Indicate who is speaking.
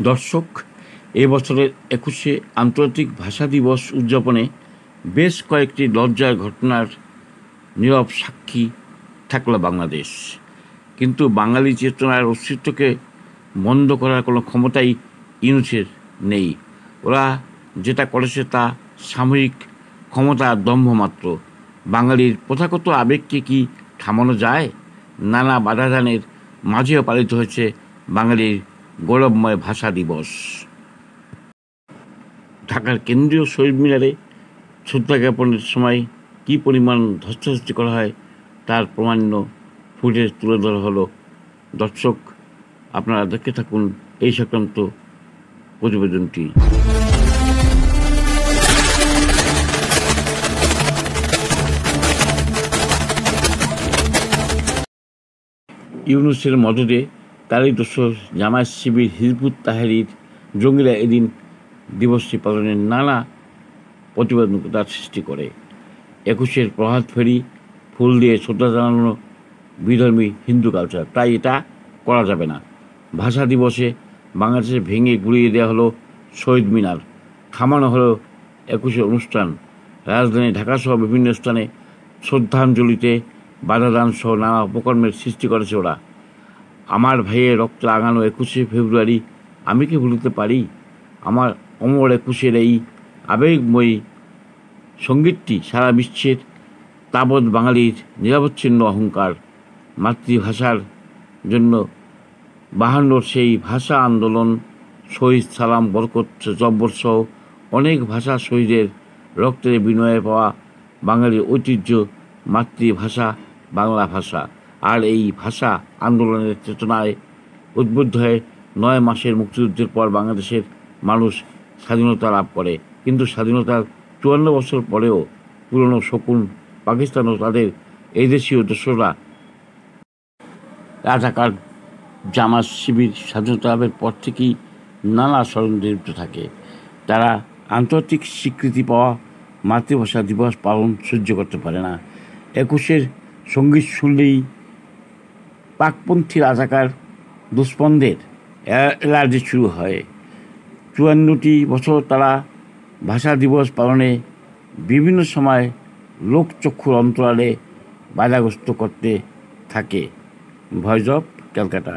Speaker 1: দর্শক, এবছরের 21শে আন্তর্জাতিক ভাষা দিবস উদযাপনে বেশ কয়েকটি লজ্জার ঘটনার নীরব সাক্ষী থাকল বাংলাদেশ। কিন্তু বাঙালি চেতনার অস্তিত্বকে বন্ধ করার কোনো ক্ষমতাই ইউনূসের নেই। ওরা যেটা করেছে তা সাময়িক ক্ষমতার দম্ভ মাত্র। বাঙালির প্রথাগত আবেগকে কি থামানো যায়? নানা বাধাদানের মাঝেও পালিত হয়েছে বাঙালির গৌরবময় ভাষা দিবস। ঢাকার কেন্দ্রীয় শহীদ মিনারে শ্রদ্ধা জ্ঞাপনের সময় কী পরিমাণ ধস্তাধস্তি করা হয় তার প্রমাণ্য ফুটেজ তুলে ধরা হলো। দর্শক, আপনারা দেখতে থাকুন এই সংক্রান্ত প্রতিবেদনটি। ইউনূসের মদদে তারই দোসর জামায়াত শিবির হিজবুত তাহরীর জঙ্গিরা এদিন দিবসটি পালনের নানা প্রতিবন্ধকতার সৃষ্টি করে। 21শে প্রভাত ফেরি ফুল দিয়ে শ্রদ্ধা জানানো বিধর্মী হিন্দু কালচার, তাই এটা করা যাবে না। ভাষা দিবসে বাংলাদেশে ভেঙে গুড়িয়ে দেওয়া হলো শহীদ মিনার, থামানো হলো 21শে অনুষ্ঠান। রাজধানী ঢাকাসহ বিভিন্ন স্থানে শ্রদ্ধাঞ্জলিতে বাধাদান সহ নানা উপকর্মের সৃষ্টি করেছে ওরা। আমার ভাইয়ের রক্তে রাঙানো 21শে ফেব্রুয়ারি আমি কি ভুলতে পারি? আমার অমর 21শের এই আবেগময়ী সঙ্গীতটি সারা বিশ্বের তাবৎ বাঙালির নিরবচ্ছিন্ন অহংকার। মাতৃভাষার জন্য 52 সেই ভাষা আন্দোলন, শহীদ সালাম, বরকত, জব্বর সহ অনেক ভাষা শহীদের রক্তের বিনিময়ে পাওয়া বাঙালির ঐতিহ্য মাতৃভাষা বাংলা ভাষা। আর এই ভাষা আন্দোলনের চেতনায় উদ্বুদ্ধ হয়ে 9 মাসের মুক্তিযুদ্ধের পর বাংলাদেশের মানুষ স্বাধীনতা লাভ করে। কিন্তু স্বাধীনতার 54 বছর পরেও পুরনো শকুন পাকিস্তান ও তাদের এই দেশীয় দোসররা রাজাকার জামাত শিবির স্বাধীনতা লাভের পর থেকেই নানা ষড়যন্ত্রে লিপ্ত থাকে। তারা আন্তর্জাতিক স্বীকৃতি পাওয়া মাতৃভাষা দিবস পালন সহ্য করতে পারে না। 21শের সঙ্গীত শুনলেই পাকপন্থী রাজাকার দুষ্পন্দের অ্যালার্জি শুরু হয়। 54টি বছর তারা ভাষা দিবস পালনে বিভিন্ন সময় লোকচক্ষুর অন্তরালে বাধাগ্রস্ত করতে থাকে। Voice of Calcutta.